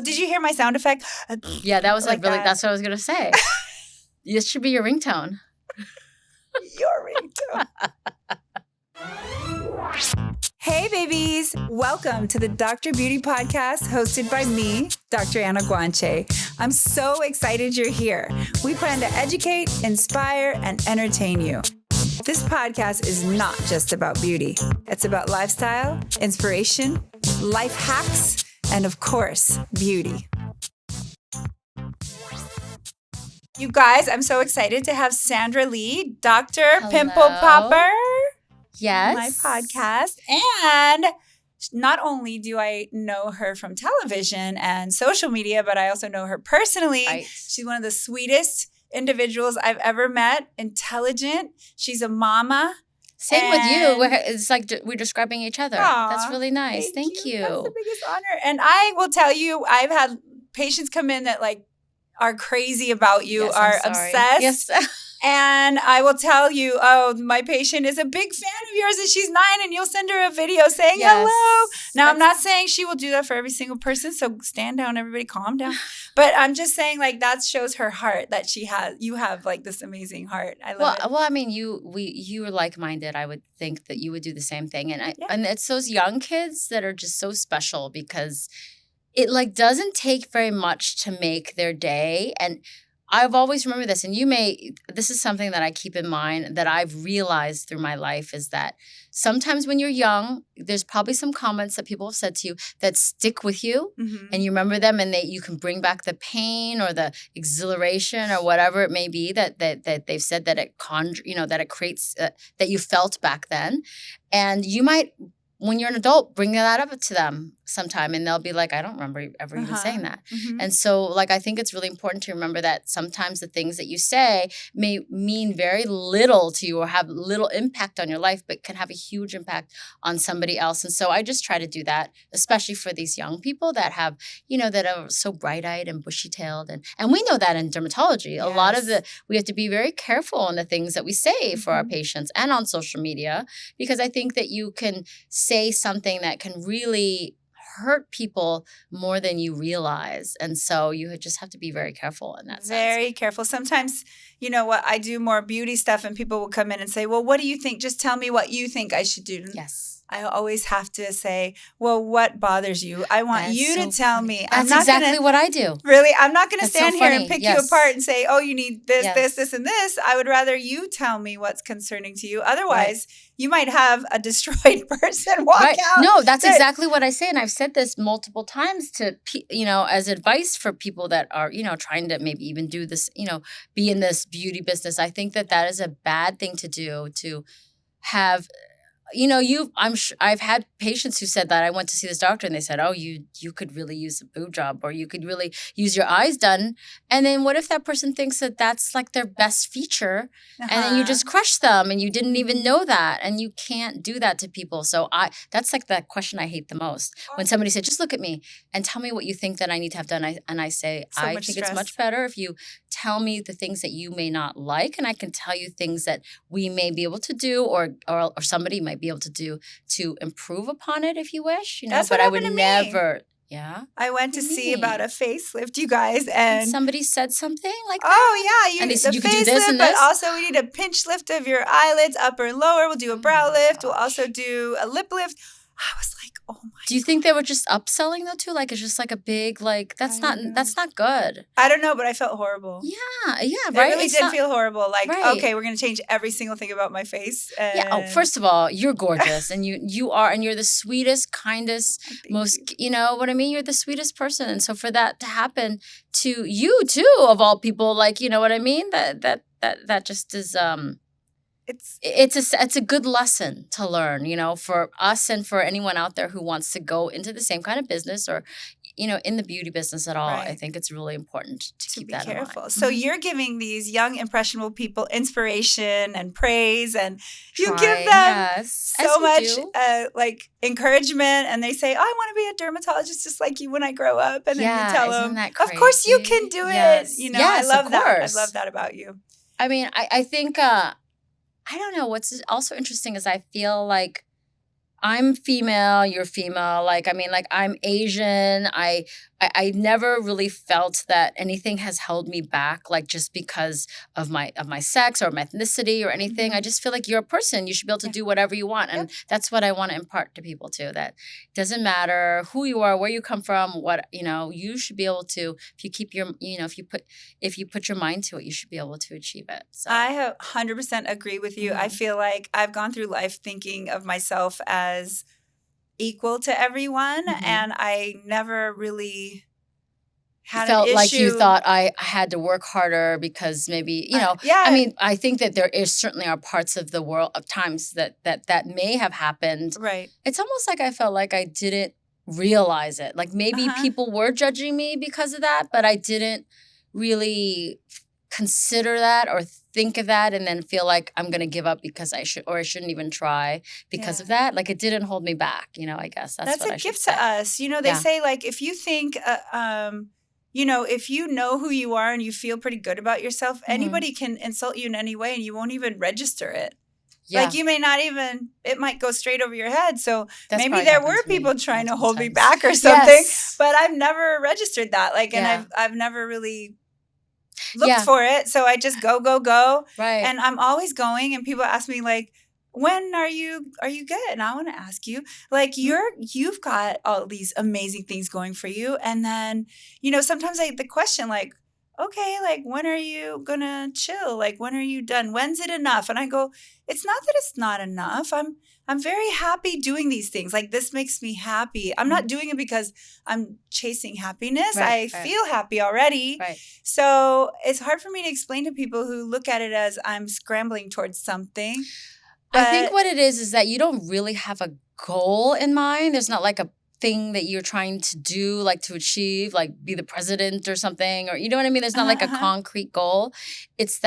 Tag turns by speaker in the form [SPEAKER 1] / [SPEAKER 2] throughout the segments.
[SPEAKER 1] Oh, did you hear my sound effect?
[SPEAKER 2] Yeah, that was
[SPEAKER 1] like
[SPEAKER 2] really,
[SPEAKER 1] that.
[SPEAKER 2] that's what I was going to say. This should be your ringtone.
[SPEAKER 1] Your ringtone. Hey, babies. Welcome to the Dr. Beauty Podcast hosted by me, Dr. Anna Guanche. I'm so excited you're here. We plan to educate, inspire, and entertain you. This podcast is not just about beauty. It's about lifestyle, inspiration, life hacks, and of course, beauty. You guys, I'm so excited to have Sandra Lee, Dr.
[SPEAKER 2] Hello.
[SPEAKER 1] Pimple Popper.
[SPEAKER 2] Yes.
[SPEAKER 1] My podcast. And not only do I know her from television and social media, but I also know her personally.
[SPEAKER 2] Right.
[SPEAKER 1] She's one of the sweetest individuals I've ever met. Intelligent. She's a mama.
[SPEAKER 2] Same with you. It's like we're describing each other. That's really nice. Thank you.
[SPEAKER 1] That's the biggest honor. And I will tell you, I've had patients come in that are crazy about you,
[SPEAKER 2] Yes,
[SPEAKER 1] are
[SPEAKER 2] I'm sorry.
[SPEAKER 1] obsessed.
[SPEAKER 2] Yes.
[SPEAKER 1] And I will tell you, oh, my patient is a big fan of yours and she's 9 and you'll send her a video saying hello. Now, I'm not saying she will do that for every single person. So stand down, everybody, calm down. But I'm just saying that shows her heart that you have this amazing heart. I love it.
[SPEAKER 2] Well, I mean, you were like-minded. I would think that you would do the same thing. And and it's those young kids that are just so special because it doesn't take very much to make their day. And I've always remembered this, and this is something that I keep in mind that I've realized through my life is that sometimes when you're young, there's probably some comments that people have said to you that stick with you, and you remember them, and you can bring back the pain or the exhilaration or whatever it may be that they've said that it that it creates that you felt back then, and you might, when you're an adult, bring that up to them sometime and they'll be like, I don't remember ever even saying that. And so I think it's really important to remember that sometimes the things that you say may mean very little to you or have little impact on your life, but can have a huge impact on somebody else. And so I just try to do that, especially for these young people that have, that are so bright-eyed and bushy-tailed. And we know that in dermatology, a lot of we have to be very careful on the things that we say for our patients and on social media, because I think that you can say something that can really hurt people more than you realize. And so you just have to be very careful in that sense.
[SPEAKER 1] Very careful. Sometimes, I do more beauty stuff and people will come in and say, well, what do you think? Just tell me what you think I should do.
[SPEAKER 2] Yes.
[SPEAKER 1] I always have to say, well, what bothers you? I want you to tell me.
[SPEAKER 2] That's exactly what I do.
[SPEAKER 1] Really? I'm not going to stand here and pick you
[SPEAKER 2] Yes.
[SPEAKER 1] apart and say, oh, you need this, this, and this. I would rather you tell me what's concerning to you. Otherwise, you might have a destroyed person walk out.
[SPEAKER 2] No, that's exactly what I say. And I've said this multiple times to, as advice for people that are, trying to maybe even do this, be in this beauty business. I think that is a bad thing to do, to have – I've had patients who said that I went to see this doctor and they said, oh, you could really use a boob job or you could really use your eyes done. And then what if that person thinks that that's their best feature and then you just crush them and you didn't even know that, and you can't do that to people. So that's the question I hate the most. When somebody said, just look at me and tell me what you think that I need to have done. I say, I think it's much better if you tell me the things that you may not like, and I can tell you things that we may be able to do or somebody might be able to do to improve upon it if you wish.
[SPEAKER 1] That's
[SPEAKER 2] but
[SPEAKER 1] what
[SPEAKER 2] I would never. Yeah.
[SPEAKER 1] I went to see about a facelift, you guys, and
[SPEAKER 2] somebody said something like that.
[SPEAKER 1] Oh yeah,
[SPEAKER 2] and they said you could
[SPEAKER 1] facelift,
[SPEAKER 2] do this and this.
[SPEAKER 1] But also we need a pinch lift of your eyelids, upper and lower. We'll do a brow lift. We'll also do a lip lift. I was like, oh my.
[SPEAKER 2] Do you think they were just upselling though too? It's just a big that's not good.
[SPEAKER 1] I don't know, but I felt horrible.
[SPEAKER 2] Yeah, right.
[SPEAKER 1] It really did feel horrible. Okay, we're gonna change every single thing about my face.
[SPEAKER 2] Yeah. First of all, you're gorgeous, and you are, and you're the sweetest, kindest, most. You know what I mean? You're the sweetest person, and so for that to happen to you too, of all people, you know what I mean? That just is It's a good lesson to learn, for us and for anyone out there who wants to go into the same kind of business or, in the beauty business at all. Right. I think it's really important to keep that
[SPEAKER 1] careful.
[SPEAKER 2] in mind.
[SPEAKER 1] So you're giving these young, impressionable people inspiration and praise, and you give them so much encouragement, and they say, oh, I want to be a dermatologist just like you when I grow up. And then you tell them, of course you can do it. I love that. I love that about you.
[SPEAKER 2] I mean, I think I don't know. What's also interesting is I feel like I'm female, you're female. I'm Asian. I never really felt that anything has held me back, like just because of my sex or my ethnicity or anything. I just feel like you're a person. You should be able to do whatever you want. And that's what I want to impart to people too, that it doesn't matter who you are, where you come from, what, you should be able to, if you keep your, if you put your mind to it, you should be able to achieve it. So
[SPEAKER 1] I 100% agree with you. I feel like I've gone through life thinking of myself as equal to everyone, and I never really had
[SPEAKER 2] felt
[SPEAKER 1] an issue.
[SPEAKER 2] like you thought I had to work harder because maybe, I mean, I think that there certainly are parts of the world of times that may have happened.
[SPEAKER 1] Right.
[SPEAKER 2] It's almost like I felt like I didn't realize it. Like maybe people were judging me because of that, but I didn't really consider that or think of that and then feel like I'm going to give up because I shouldn't even try because of that. Like it didn't hold me back, I guess that's what I should say.
[SPEAKER 1] That's a gift to us. They say like if you think, if you know who you are and you feel pretty good about yourself, anybody can insult you in any way and you won't even register it. Yeah. Like you may not even, it might go straight over your head. So maybe there were people trying to hold me back or something, but I've never registered that. Like, and I've never really looked for it. So I just go. Right. And I'm always going and people ask me like, when are you good? And I want to ask you, like, you've got all these amazing things going for you. And then, sometimes the question like, okay, like, when are you going to chill? Like, when are you done? When's it enough? And I go, it's not that it's not enough. I'm very happy doing these things. Like, this makes me happy. I'm not doing it because I'm chasing happiness. I feel happy already. Right. So it's hard for me to explain to people who look at it as I'm scrambling towards something.
[SPEAKER 2] I think what it is that you don't really have a goal in mind. There's not like a thing that you're trying to do, like to achieve, like be the president or something, or you know what I mean? There's not like a concrete goal. It's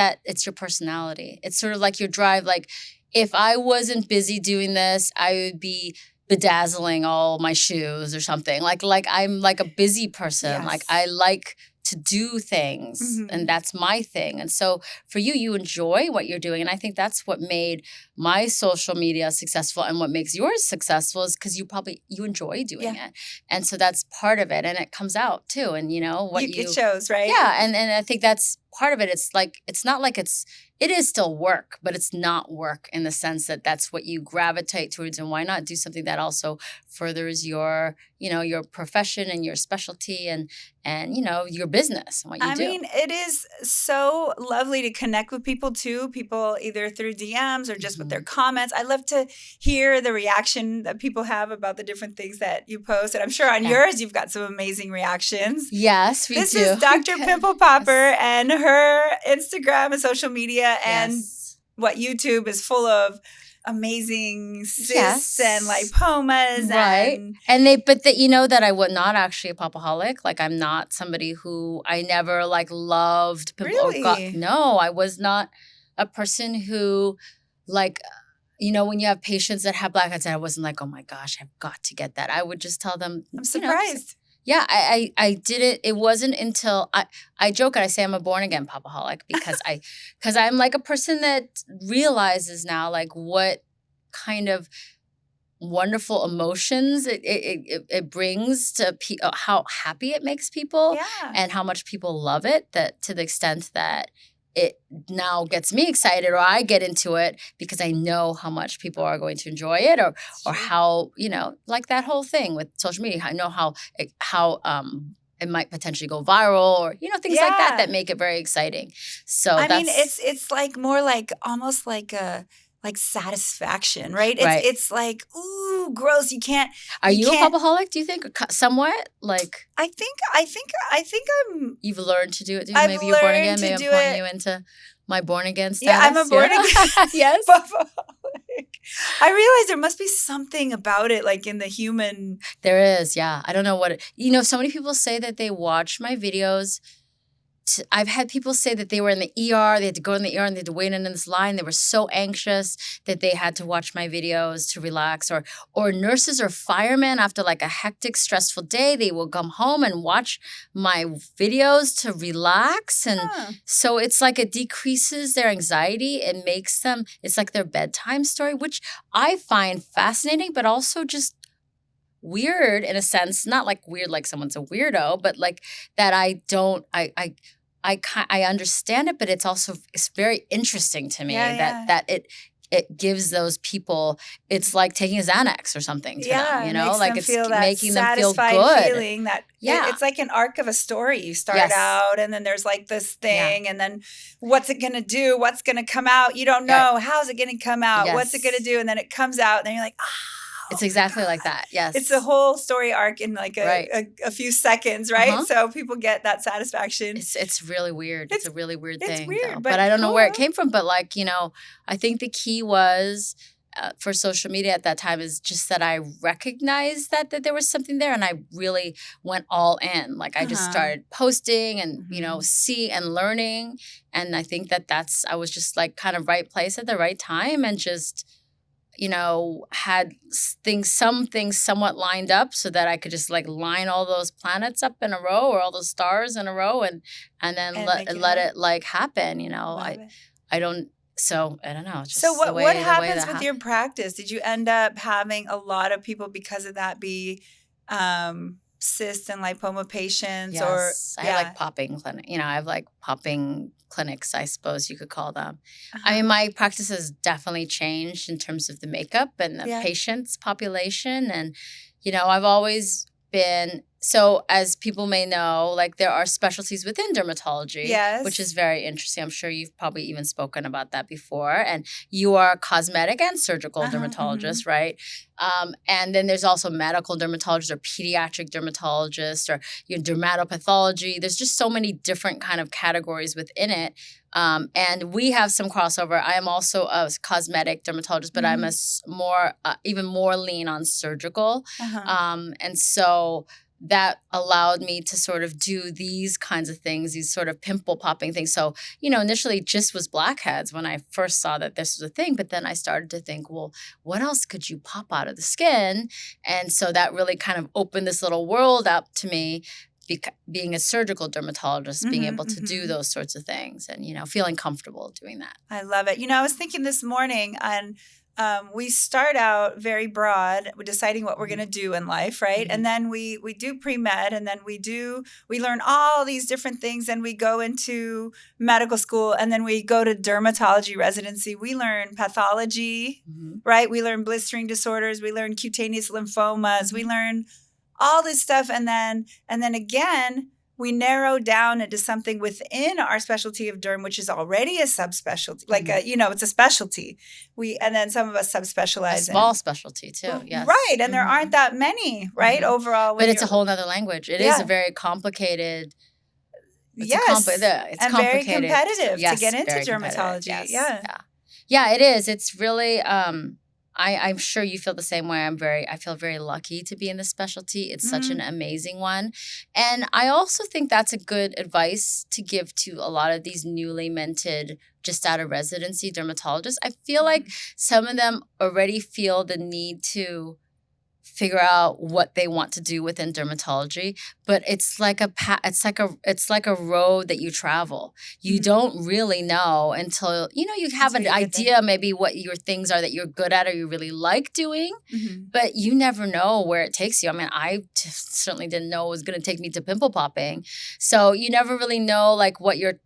[SPEAKER 2] your personality. It's sort of like your drive. Like if I wasn't busy doing this, I would be bedazzling all my shoes or something. Like I'm like a busy person. Yes. Like I like to do things and that's my thing. And so for you enjoy what you're doing. And I think that's what made my social media successful and what makes yours successful is because you enjoy doing it. And so that's part of it. And it comes out too. And it
[SPEAKER 1] shows, right?
[SPEAKER 2] Yeah. And I think that's part of it. It's like, it's not like it is still work, but it's not work in the sense that that's what you gravitate towards. And why not do something that also furthers your profession and your specialty and your business and what you do.
[SPEAKER 1] I mean, it is so lovely to connect with people too. People either through DMs or just with their comments. I love to hear the reaction that people have about the different things that you post. And I'm sure on yours, you've got some amazing reactions.
[SPEAKER 2] Yes, we do.
[SPEAKER 1] This is Dr. Pimple Popper and her Instagram and social media and what YouTube is full of amazing cysts and lipomas.
[SPEAKER 2] Right. But that I was not actually a popaholic. Like I'm not somebody who I never like loved pimple.
[SPEAKER 1] Really?
[SPEAKER 2] No, I was not a person who like, when you have patients that have blackheads, I wasn't like, oh my gosh, I've got to get that. I would just tell them.
[SPEAKER 1] I'm surprised.
[SPEAKER 2] Yeah, I did it. It wasn't until I joke and I say I'm a born again popaholic because I'm like a person that realizes now like what kind of wonderful emotions it brings to how happy it makes people and how much people love it, that to the extent that it now gets me excited or I get into it because I know how much people are going to enjoy it or how, like that whole thing with social media. I know how it might potentially go viral or, things like that make it very exciting. So
[SPEAKER 1] I mean, it's like more like almost like a satisfaction, right? It's like, ooh, gross. You can't.
[SPEAKER 2] Are you a popaholic? Do you think somewhat? Like,
[SPEAKER 1] I think I'm.
[SPEAKER 2] You've learned to do it. Maybe you're born again. Maybe I'm pulling you into my born again status.
[SPEAKER 1] Yeah, I'm a born again.
[SPEAKER 2] Yes.
[SPEAKER 1] Popaholic. I realize there must be something about it, like in the human.
[SPEAKER 2] There is, yeah. I don't know what so many people say that they watch my videos. I've had people say that they were in the ER, they had to go in the ER and they had to wait in this line. They were so anxious that they had to watch my videos to relax. Or nurses or firemen after like a hectic, stressful day, they will come home and watch my videos to relax. And so it's like it decreases their anxiety. It makes them, it's like their bedtime story, which I find fascinating, but also just weird in a sense, not like weird like someone's a weirdo, but like that I understand it, but it's very interesting to me that it gives those people, it's like taking a Xanax or something to them, you know, like it's making them feel good.
[SPEAKER 1] Feeling that it's like an arc of a story. You start out and then there's like this thing and then what's it going to do? What's going to come out? You don't know. How's it going to come out? What's it going to do? And then it comes out and then you're like,
[SPEAKER 2] it's exactly like that. Yes.
[SPEAKER 1] It's a whole story arc in like a few seconds, right? So people get that satisfaction.
[SPEAKER 2] It's really weird. It's a really weird thing.
[SPEAKER 1] It's weird,
[SPEAKER 2] but I don't know where it came from. But like, you know, I think the key was for social media at that time is just that I recognized that there was something there, and I really went all in. Like I just started posting and, you know, see and learning. And I think I was just like kind of right place at the right time and just, you know, had some things somewhat lined up so that I could just like line all those planets up in a row or all those stars in a row and then let it like happen, you know. I don't know. Just
[SPEAKER 1] so what happens with your practice? Did you end up having a lot of people because of that be cyst and lipoma patients?
[SPEAKER 2] Yes, I have like popping clinic. You know, I have like popping clinics, I suppose you could call them. I mean, my practice has definitely changed in terms of the makeup and the patients population. And, you know, I've always been, so as people may know, like there are specialties within dermatology, which is very interesting. I'm sure you've probably even spoken about that before. And you are a cosmetic and surgical dermatologist, right? And then there's also medical dermatologist or pediatric dermatologist or dermatopathology. There's just so many different kind of categories within it. And we have some crossover. I am also a cosmetic dermatologist, but I'm even more lean on surgical. And so that allowed me to sort of do these kinds of things, these sort of pimple popping things. So, you know, initially just was blackheads when I first saw that this was a thing. But then I started to think, well, what else could you pop out of the skin? And so that really kind of opened this little world up to me, being a surgical dermatologist, being able to do those sorts of things and, you know, feeling comfortable doing that.
[SPEAKER 1] I love it. You know, I was thinking this morning on we start out very broad, deciding what we're going to do in life, right? And then we do pre-med, and then we learn all these different things, and we go into medical school, and then we go to dermatology residency. We learn pathology, right? We learn blistering disorders. We learn cutaneous lymphomas. We learn all this stuff, and then again, we narrow down into something within our specialty of derm, which is already a subspecialty, like it's a specialty. And then some of us subspecialize.
[SPEAKER 2] A small specialty too, yes.
[SPEAKER 1] Right, and there aren't that many, right, overall.
[SPEAKER 2] But it's a whole other language. It is a very complicated. It's complicated.
[SPEAKER 1] Very competitive to get into dermatology.
[SPEAKER 2] Yeah, it is. It's really. I'm sure you feel the same way. I feel very lucky to be in this specialty. It's such an amazing one. And I also think that's a good advice to give to a lot of these newly minted, just out of residency dermatologists. I feel like some of them already feel the need to figure out what they want to do within dermatology, but it's like a road that you travel. You don't really know until you have an idea maybe what your things are that you're good at or you really like doing, but you never know where it takes you. I mean, I certainly didn't know it was going to take me to pimple popping, so you never really know like where your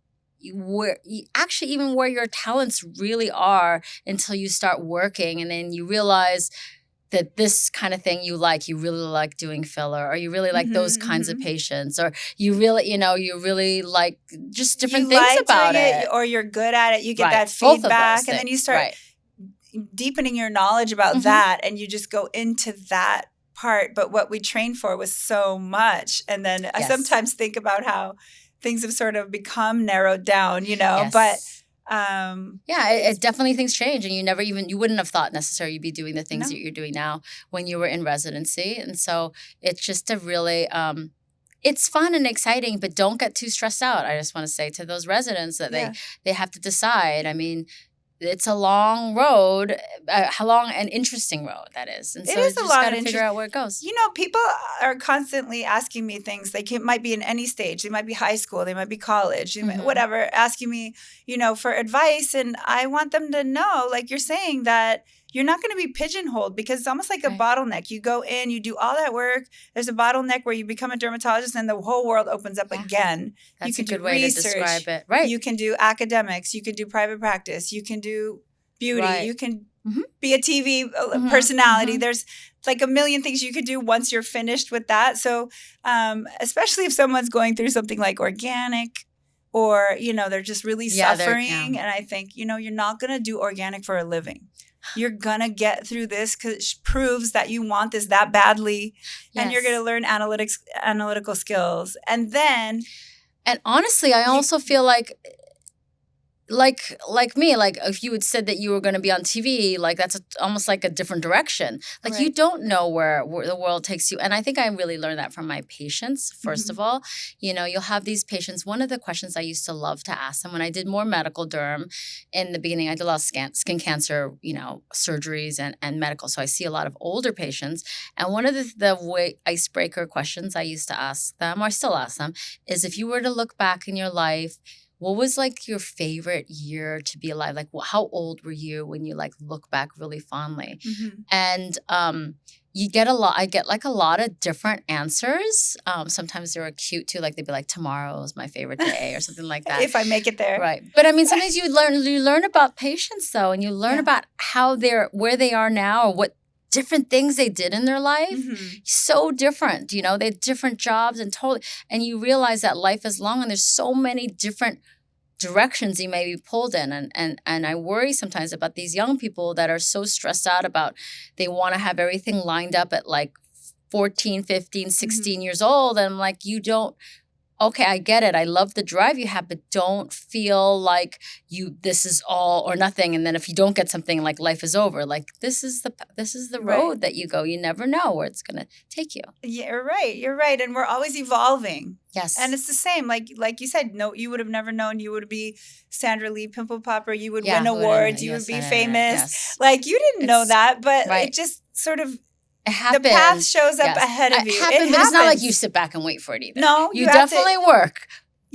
[SPEAKER 2] talents really are until you start working, and then you realize that this kind of thing you really like doing filler, or you really like those kinds of patients, or you really like just different things about it.
[SPEAKER 1] Or you're good at it. You get that feedback, and then you start deepening your knowledge about that, and you just go into that part. But what we trained for was so much. And then I sometimes think about how things have sort of become narrowed down, but
[SPEAKER 2] it definitely things change, and you wouldn't have thought necessarily you'd be doing the things that you're doing now when you were in residency. And so it's just a really it's fun and exciting, but don't get too stressed out. I just want to say to those residents that they have to decide. I mean, it's a long road, how long and interesting road that is. And so you just got to figure out where it goes.
[SPEAKER 1] People are constantly asking me things. Might be in any stage. They might be high school. They might be college, whatever, asking me, for advice. And I want them to know, like you're saying, that you're not going to be pigeonholed because it's almost like a bottleneck. You go in, you do all that work. There's a bottleneck where you become a dermatologist and the whole world opens up again.
[SPEAKER 2] That's
[SPEAKER 1] you can
[SPEAKER 2] a good way to describe it. Right.
[SPEAKER 1] You can do academics. You can do private practice. You can do beauty.
[SPEAKER 2] Right.
[SPEAKER 1] You can be a TV personality. There's like a million things you could do once you're finished with that. So especially if someone's going through something like organic or, they're just really suffering. And I think, you're not going to do organic for a living. You're going to get through this because it proves that you want this that badly. Yes. And you're going to learn analytical skills. And then.
[SPEAKER 2] And honestly, I also feel like me, like if you had said that you were going to be on TV, like that's almost like a different direction. Like you don't know where the world takes you. And I think I really learned that from my patients, first of all. You'll have these patients. One of the questions I used to love to ask them when I did more medical derm in the beginning, I did a lot of skin cancer, surgeries and medical. So I see a lot of older patients. And one of the icebreaker questions I used to ask them, or I still ask them, is if you were to look back in your life, what was like your favorite year to be alive? Like how old were you when you like look back really fondly? And you get I get like a lot of different answers. Sometimes they were cute too. Like they'd be like, tomorrow is my favorite day or something like that.
[SPEAKER 1] If I make it there.
[SPEAKER 2] Right. But I mean, sometimes you learn about patients though, and you learn about where they are now or what different things they did in their life. So different, they had different jobs and you realize that life is long and there's so many different directions you may be pulled in. And I worry sometimes about these young people that are so stressed out about, they want to have everything lined up at like 14, 15, 16 years old. And I'm like, okay, I get it. I love the drive you have, but don't feel like this is all or nothing. And then if you don't get something, like life is over. Like this is the road that you go. You never know where it's going to take you.
[SPEAKER 1] Yeah, you're right. And we're always evolving.
[SPEAKER 2] Yes.
[SPEAKER 1] And it's the same. Like you said, no, you would have never known you would be Sandra Lee, Pimple Popper. You would win awards. You would be famous. Yes. Like you didn't know that, but it just sort of.
[SPEAKER 2] Happened.
[SPEAKER 1] The path shows up ahead of you.
[SPEAKER 2] It happens. But it's not like you sit back and wait for it either.
[SPEAKER 1] No,
[SPEAKER 2] you definitely work.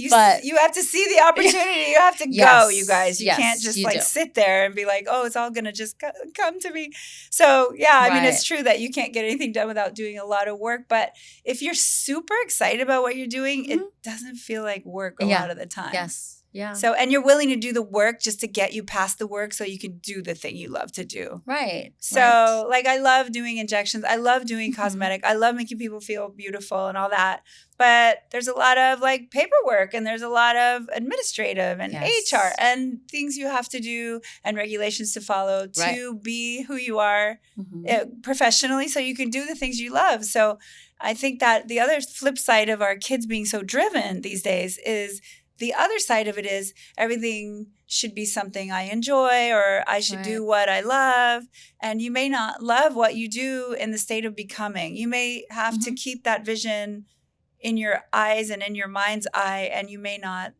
[SPEAKER 1] But you have to see the opportunity. You have to go, you guys. You can't just sit there and be like, oh, it's all going to just come to me. So, I mean, it's true that you can't get anything done without doing a lot of work. But if you're super excited about what you're doing, it doesn't feel like work a lot of the time.
[SPEAKER 2] Yes. Yeah.
[SPEAKER 1] So, and you're willing to do the work just to get you past the work so you can do the thing you love to do.
[SPEAKER 2] Right.
[SPEAKER 1] So, like, I love doing injections. I love doing cosmetic. I love making people feel beautiful and all that. But there's a lot of like paperwork and there's a lot of administrative and HR and things you have to do and regulations to follow to be who you are professionally so you can do the things you love. So I think that the other flip side of our kids being so driven these days is the other side of it is everything should be something I enjoy or I should do what I love. And you may not love what you do in the state of becoming. You may have to keep that vision in your eyes and in your mind's eye, and you may not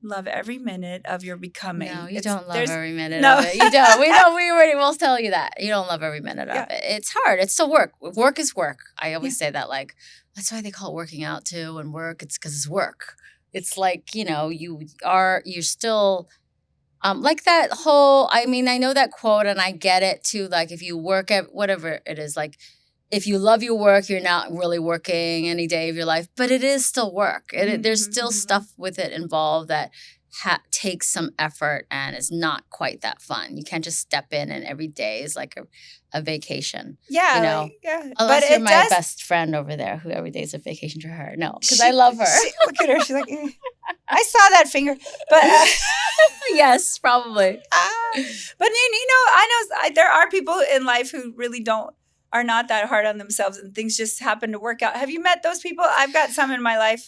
[SPEAKER 1] love every minute of your becoming.
[SPEAKER 2] No, you don't love every minute of it. You don't. We'll tell you that. You don't love every minute of it. It's hard. It's still work. Work is work. I always say that, like, that's why they call it working out too and work. It's because it's work. It's like, you're still like that whole, I mean, I know that quote and I get it too. Like if you work at whatever it is, like if you love your work, you're not really working any day of your life, but it is still work. There's still stuff with it involved that takes some effort and is not quite that fun. You can't just step in and every day is like a vacation.
[SPEAKER 1] Yeah.
[SPEAKER 2] Unless you're my best friend over there who every day is a vacation to her. No, because I love her.
[SPEAKER 1] Look at her. She's like, I saw that finger. But
[SPEAKER 2] yes, probably.
[SPEAKER 1] But I know there are people in life who really are not that hard on themselves and things just happen to work out. Have you met those people? I've got some in my life.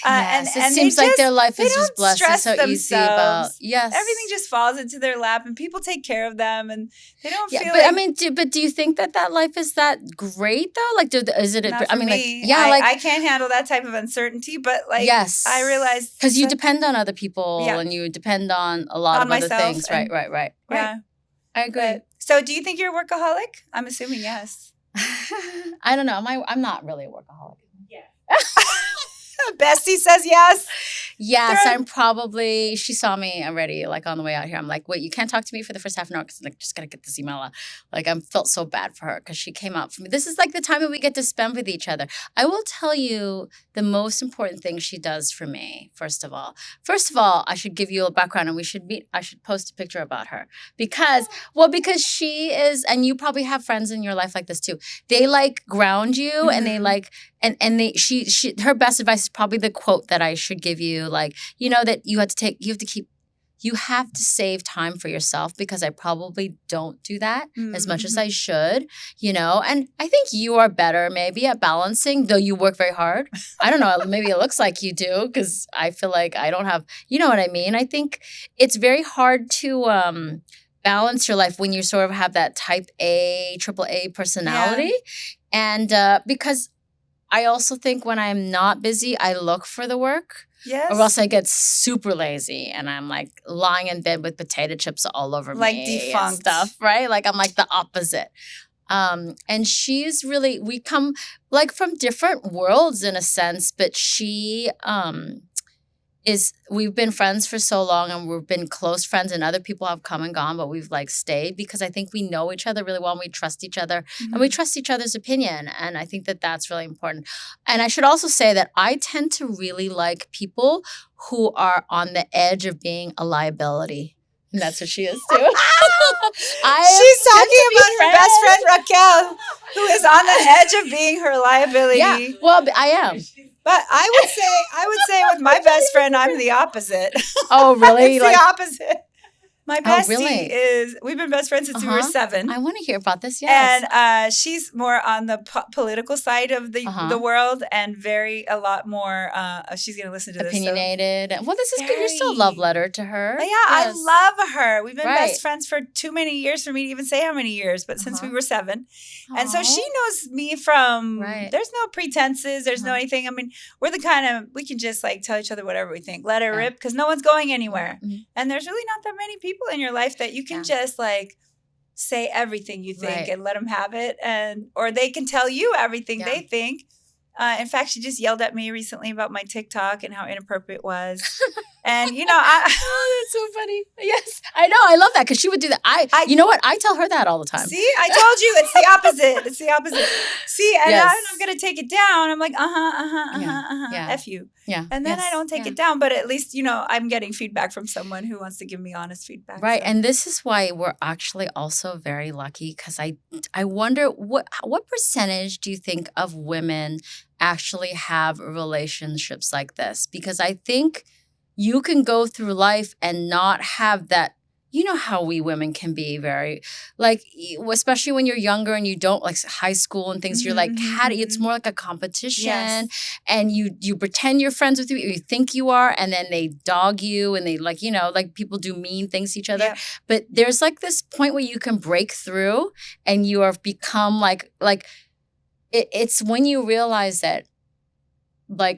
[SPEAKER 2] Yes, it seems like their life is just blessed. It's so easy about
[SPEAKER 1] everything just falls into their lap and people take care of them and they don't feel
[SPEAKER 2] but like, I mean, do you think that life is that great though? Like, is it?
[SPEAKER 1] Not
[SPEAKER 2] I mean,
[SPEAKER 1] me.
[SPEAKER 2] like,
[SPEAKER 1] I can't handle that type of uncertainty. But like, I realize
[SPEAKER 2] because you depend on other people and you depend on a lot of other things. Right.
[SPEAKER 1] Yeah,
[SPEAKER 2] I agree.
[SPEAKER 1] So, do you think you're a workaholic? I'm assuming yes.
[SPEAKER 2] I don't know. I'm not really a workaholic.
[SPEAKER 1] Yeah. Bestie says yes.
[SPEAKER 2] Yes, she saw me already, like on the way out here. I'm like, wait, you can't talk to me for the first half an hour because I'm like, just got to get this email out. Like, I felt so bad for her because she came out for me. This is like the time that we get to spend with each other. I will tell you the most important thing she does for me, first of all. First of all, I should give you a background and we should meet. I should post a picture about her because she is, and you probably have friends in your life like this too. They like ground you and they like, her best advice is probably the quote that I should give you. Like, that you have to save time for yourself because I probably don't do that as much as I should, and I think you are better maybe at balancing, though you work very hard. I don't know, maybe it looks like you do because I feel like I don't have, you know what I mean? I think it's very hard to balance your life when you sort of have that type A, triple A personality. Yeah. And because I also think when I'm not busy, I look for the work. Yes. Or else I get super lazy and I'm like lying in bed with potato chips all over
[SPEAKER 1] like
[SPEAKER 2] me
[SPEAKER 1] defunct
[SPEAKER 2] and stuff, right? Like I'm like the opposite. And she's really, we come like from different worlds in a sense, but she we've been friends for so long and we've been close friends and other people have come and gone, but we've like stayed because I think we know each other really well and we trust each other and we trust each other's opinion. And I think that that's really important. And I should also say that I tend to really like people who are on the edge of being a liability. And that's what she is too.
[SPEAKER 1] She's talking about her best friend Raquel, who is on the edge of being her liability.
[SPEAKER 2] Yeah, well, I am.
[SPEAKER 1] But I would say with my best friend, I'm the opposite.
[SPEAKER 2] Oh, really?
[SPEAKER 1] It's the opposite. My bestie is, we've been best friends since we were 7.
[SPEAKER 2] I want to hear about this, yes.
[SPEAKER 1] And she's more on the political side of the world and a lot more, she's going to listen to this.
[SPEAKER 2] Opinionated. So. Well, this is good. You're still a love letter to her.
[SPEAKER 1] Yeah, yes. I love her. We've been best friends for too many years for me to even say how many years, but since we were 7. And so she knows me from, there's no pretenses, there's no anything. I mean, we're the kind of, we can just like tell each other whatever we think, let it rip, because no one's going anywhere. And there's really not that many people in your life that you can just like say everything you think and let them have it, or they can tell you everything they think. In fact, she just yelled at me recently about my TikTok and how inappropriate it was. And,
[SPEAKER 2] oh, that's so funny. Yes, I know. I love that because she would do that. You know what? I tell her that all the time.
[SPEAKER 1] See, I told you it's the opposite. It's the opposite. See, and I'm going to take it down. I'm like, F you.
[SPEAKER 2] Yeah.
[SPEAKER 1] And then I don't take it down. But at least, I'm getting feedback from someone who wants to give me honest feedback.
[SPEAKER 2] Right. So. And this is why we're actually also very lucky because I wonder what percentage do you think of women actually have relationships like this? Because I think you can go through life and not have that. You know how we women can be very, like, especially when you're younger and you don't, like high school and things, you're like, it's more like a competition and you pretend you're friends with you think you are, and then they dog you and they like people do mean things to each other. Yeah. But there's like this point where you can break through and you have become like it's when you realize that, men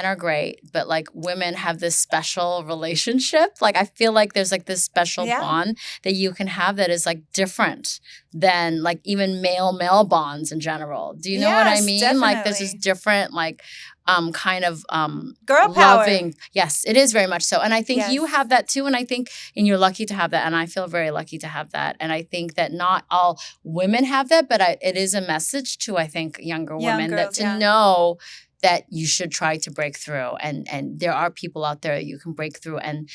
[SPEAKER 2] are great, but like women have this special relationship. Like I feel like there's like this special bond that you can have that is like different than like even male bonds in general. Do you know what I mean?
[SPEAKER 1] Definitely.
[SPEAKER 2] Like there's this different kind of
[SPEAKER 1] girl power.
[SPEAKER 2] Loving. Yes, it is very much so. And I think you have that too. And I think, and you're lucky to have that. And I feel very lucky to have that. And I think that not all women have that, but it is a message to, I think, younger women girls, that to know that you should try to break through. And there are people out there you can break through and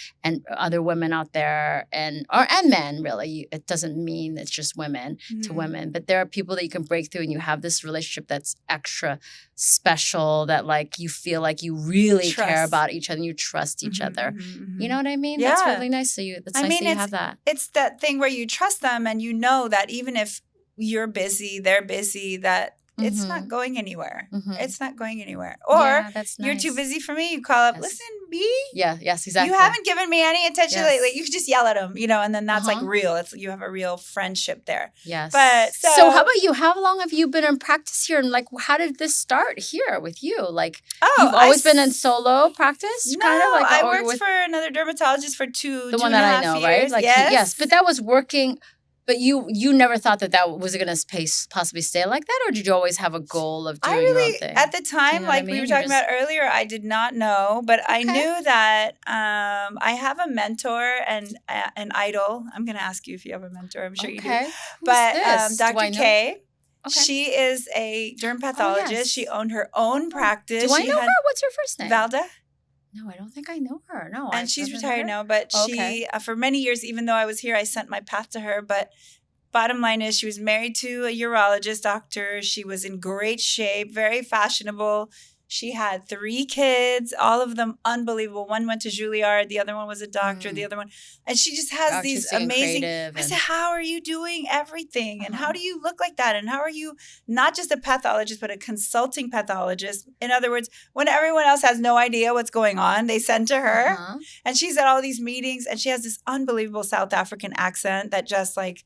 [SPEAKER 2] other women out there and men really. It doesn't mean it's just women to women, but there are people that you can break through and you have this relationship that's extra special that like you feel like you really care about each other and you trust each other. You know what I mean? Yeah. That's really nice. That's nice that you have that.
[SPEAKER 1] It's that thing where you trust them and you know that even if you're busy, they're busy, that it's not going anywhere. It's not going anywhere. Or you're too busy for me. You call up, listen, B.
[SPEAKER 2] Yeah, yes, exactly.
[SPEAKER 1] You haven't given me any attention lately. You could just yell at them, and then that's like real. You have a real friendship there.
[SPEAKER 2] Yes.
[SPEAKER 1] But
[SPEAKER 2] so how about you? How long have you been in practice here? And like, how did this start here with you? Like, you've always been in solo practice?
[SPEAKER 1] No,
[SPEAKER 2] kind of like,
[SPEAKER 1] I worked for another dermatologist for two
[SPEAKER 2] one
[SPEAKER 1] and a
[SPEAKER 2] that
[SPEAKER 1] half
[SPEAKER 2] I know,
[SPEAKER 1] years.
[SPEAKER 2] right? Like, yes, but that was working. But you never thought that was going to possibly stay like that? Or did you always have a goal of doing your own thing?
[SPEAKER 1] At the time, we were talking about earlier, I did not know, but I knew that I have a mentor and an idol. I'm going to ask you if you have a mentor. I'm sure you do.
[SPEAKER 2] Who's
[SPEAKER 1] but
[SPEAKER 2] this?
[SPEAKER 1] Dr. K, she is a dermatologist.
[SPEAKER 2] Yes.
[SPEAKER 1] She owned her own practice.
[SPEAKER 2] Do I know her? What's her first name?
[SPEAKER 1] Valda.
[SPEAKER 2] No, I don't think I know her. No,
[SPEAKER 1] and she's retired now, but she, for many years, even though I was here, I sent my path to her. But bottom line is she was married to a urologist doctor. She was in great shape, very fashionable. She had 3 kids, all of them unbelievable. One went to Juilliard. The other one was a doctor. The other one. And she just has these amazing. I said, how are you doing everything? And how do you look like that? And how are you not just a pathologist, but a consulting pathologist? In other words, when everyone else has no idea what's going on, they send to her. And she's at all these meetings. And she has this unbelievable South African accent that just like,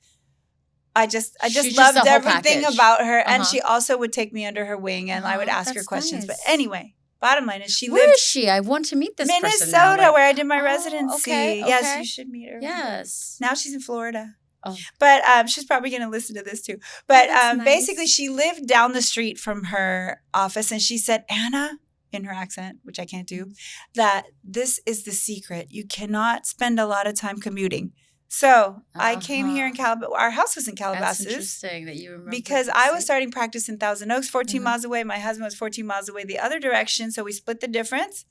[SPEAKER 1] I just loved everything about her. And she also would take me under her wing and I would ask her questions. Nice. But anyway, bottom line is
[SPEAKER 2] Where is she? I want to meet this person.
[SPEAKER 1] Minnesota, where I did my residency.
[SPEAKER 2] Okay.
[SPEAKER 1] Yes, you should meet her.
[SPEAKER 2] Yes.
[SPEAKER 1] Now she's in Florida.
[SPEAKER 2] Oh.
[SPEAKER 1] But she's probably going to listen to this too. But
[SPEAKER 2] nice.
[SPEAKER 1] Basically, she lived down the street from her office. And she said, Anna, in her accent, which I can't do, that this is the secret. You cannot spend a lot of time commuting. So I came here in Calabasas. Our house was in Calabasas.
[SPEAKER 2] That's interesting that you remember.
[SPEAKER 1] Because I was starting practice in Thousand Oaks, 14 miles away. My husband was 14 miles away the other direction. So we split the difference.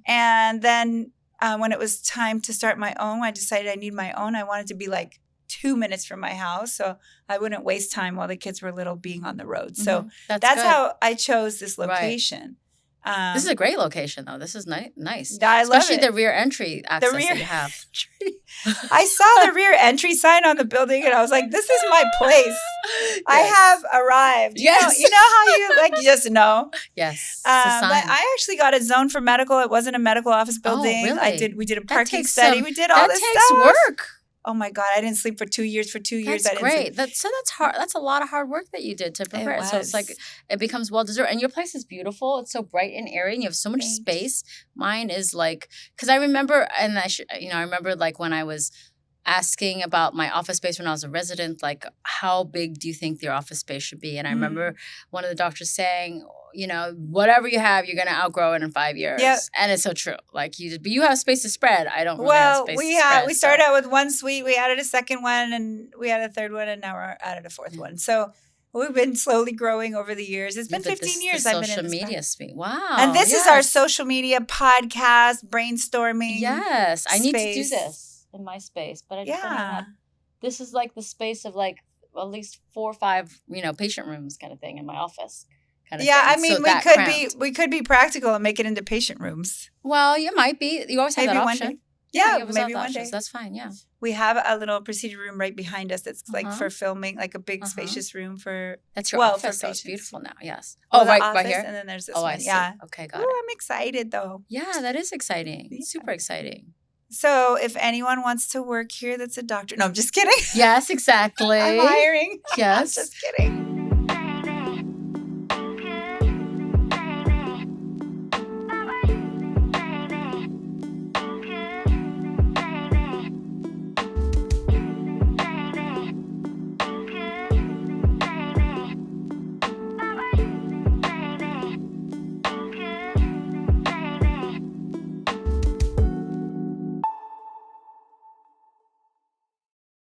[SPEAKER 1] And then when it was time to start my own, I decided I need my own. I wanted to be like 2 minutes from my house. So I wouldn't waste time while the kids were little being on the road. So that's how I chose this location.
[SPEAKER 2] Right. This is a great location, though. This is nice.
[SPEAKER 1] I love
[SPEAKER 2] Especially the rear entry access that you have.
[SPEAKER 1] I saw the rear entry sign on the building, and I was like, this is my place. Yes. I have arrived.
[SPEAKER 2] Yes.
[SPEAKER 1] You know how you just know?
[SPEAKER 2] Yes.
[SPEAKER 1] But I actually got a zone for medical. It wasn't a medical office building.
[SPEAKER 2] Oh, really?
[SPEAKER 1] We did a parking study. We did all this stuff.
[SPEAKER 2] That takes work.
[SPEAKER 1] Oh my God, I didn't sleep for 2 years. For 2 years,
[SPEAKER 2] That's great. That's hard. That's a lot of hard work that you did to prepare it. So it's like it becomes well deserved. And your place is beautiful. It's so bright and airy, and you have so much space. Mine is like because I remember, and I remember like when I was asking about my office space when I was a resident, like how big do you think your office space should be? And I remember one of the doctors saying, whatever you have, you're going to outgrow it in 5 years. Yep. And it's so true. Like but you have space to spread. I don't really have space to spread.
[SPEAKER 1] We started out with 1 suite. We added a second one and we had a third one and now we're added a fourth one. So we've been slowly growing over the years. It's been 15 years I've been in this
[SPEAKER 2] social media suite. Wow.
[SPEAKER 1] And this is our social media podcast, brainstorming.
[SPEAKER 2] Yes. I need to do this in my space. But I just don't know this is like the space of like at least 4 or 5, patient rooms kind of thing in my office. Kind of thing.
[SPEAKER 1] I mean, we could be practical and make it into patient rooms.
[SPEAKER 2] Well, you might be. You always have that option.
[SPEAKER 1] One day. Yeah, maybe one day.
[SPEAKER 2] That's fine. Yeah.
[SPEAKER 1] We have a little procedure room right behind us that's like for filming, like a big spacious room for.
[SPEAKER 2] That's your office. So it's beautiful now. Yes.
[SPEAKER 1] Right
[SPEAKER 2] here.
[SPEAKER 1] And then there's this
[SPEAKER 2] one.
[SPEAKER 1] I see. Yeah.
[SPEAKER 2] Okay, got it.
[SPEAKER 1] I'm excited though.
[SPEAKER 2] Yeah, that is exciting.
[SPEAKER 1] Yeah.
[SPEAKER 2] Super exciting.
[SPEAKER 1] So if anyone wants to work here that's a doctor. No, I'm just kidding.
[SPEAKER 2] Yes, exactly.
[SPEAKER 1] I'm hiring.
[SPEAKER 2] Yes.
[SPEAKER 1] I'm just kidding.